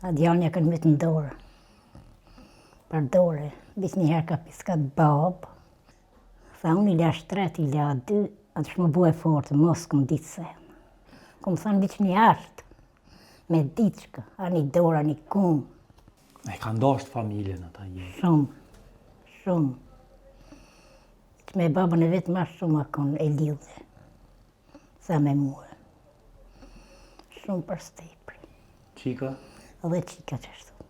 A djanja kanë mytë në dorë. Për dorë, bis njëherë ka piskat babë. Tha unë i la 3, i la 2, atë shmë bue fortë, mos këm ditë sen. Këm thanë biç një artë, me diçka, a një dorë, a një kumë. E ka ndasht familjen ata jetë? Shumë, shumë. Që me babën e vetë ma shumë akon e lidhe. Sa me muë. Shumë për stepri. Qika? Edhe qika që shtu.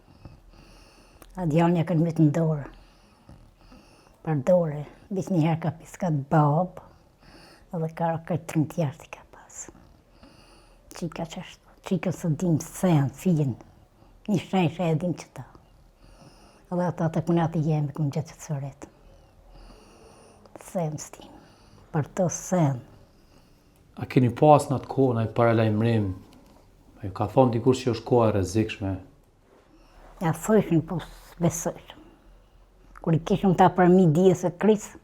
A djanja kanë mytë në dorë. Për dorë, bis njëherë ka piskat babë, edhe ka këtë 30 jartë i ka pasë. Qika që shtu. Qika së dim sen, finë. Një shajshë e dim që ta. Edhe ata të kunati jemi, këmë gjithë të sëretë. Sen s'tim. Për të sen. A keni pas në atë kohë, në i paralajmërim? A ju ka thonë dikur që është koha e rrezikshme? Ja thëshën, po s'besëshëm. Kur i kishëm ta për mi dijes e krisë.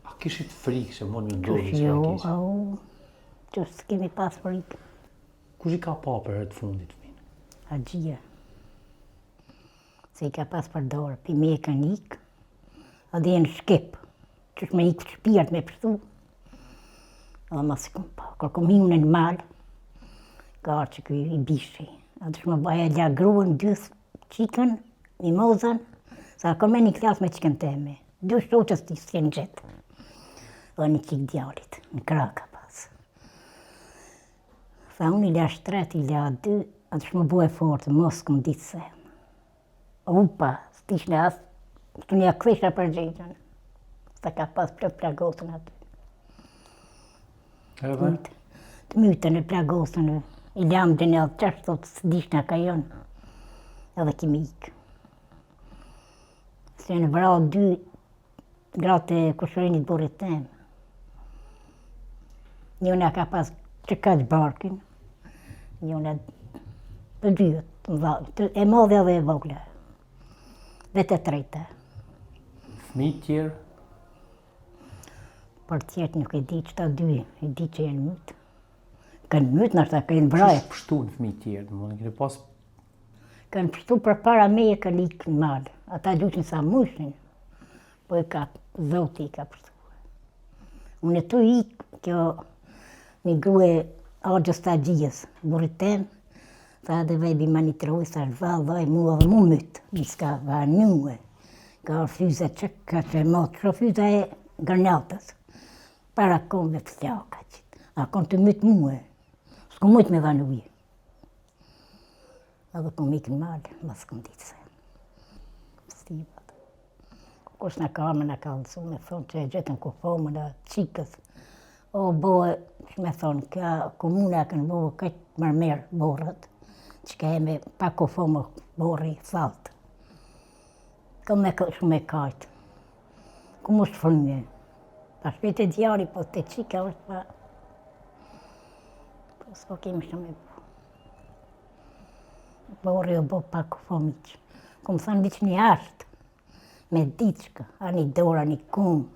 A kishit frikë që mund një ndodhë që Jo, ka kishë? që s'kemi pas frikë. Kush i ka pa për herë të fundit fëmin? A gjia. Se i ka pas për dorë, pi me e kanë ikë. A dhe në Shkip, që shme ikë shpirt me pështu. Edhe ma si kom pa, kër kom hinë në malë, ka arë që këj i bishi. A dhe shme baja gja gruën, 2 qikën, mimozën, sa kom e një klasë me qikën teme. 2 shoqës t'i s'jenë gjithë. Dhe një qikë djallit, në kraka pas. Tha unë i la 3, i la 2, atë shme bue fortë, mos këm ditë sen. Upa, s'tish në asë, të një këthesha për gjejgjën. Sa ka pas plagosën aty. Edhe? Të mytën e plagosën, i lam dhe në alë qashtë, thotë s'dish nga ka jonë. Edhe kemi ikë. Se në vralë 2 gratë e kushërinit burit temë. Njëna ka pas që ka që barkin, njëna për 2, e modhe edhe e vogla. Vete 3. Fëmijë tjerë? Për tjertë nuk e di që ta 2, e di që janë mytë. Kanë mytë, nështë ta kanë vrajë. Qështë pështu në fëmijë tjerë? Në kene pas... Kanë pështu për para me e kanë ikë në malë. Ata gjushin sa mushin, po e ka, zoti i ka pështu. Unë e tu ikë, kjo një grue agjës të agjijës, burit temë, tha dhe vebi ma një trojë, sa shvalë dhe mua dhe mu mytë, biska vanue. Ka fyza që ka që e motë, që fyza e gërnatës. Para konve pësjaka qitë. A konë të mytë muë, s'ku mytë me vanuje. Edhe kom ikë në malë, ma s'kom ditë se. Stivat. Kush në ka me në kalësu, me thonë që e gjetën ku fomë në qikës. O, bohe, që me thonë, ka komuna kënë bohe këtë mërmerë borët, që ka e me pa ku fomë borë i thaltë. Ka me shumë e kajtë. Ku më shfrënje. Pa shpete djari, po të qika është pa... Po s'po kemi shumë e bu. Borë o bo pa ku fomiqë. Ku më thanë biç një artë, me diçka, a një dorë, a një kumë.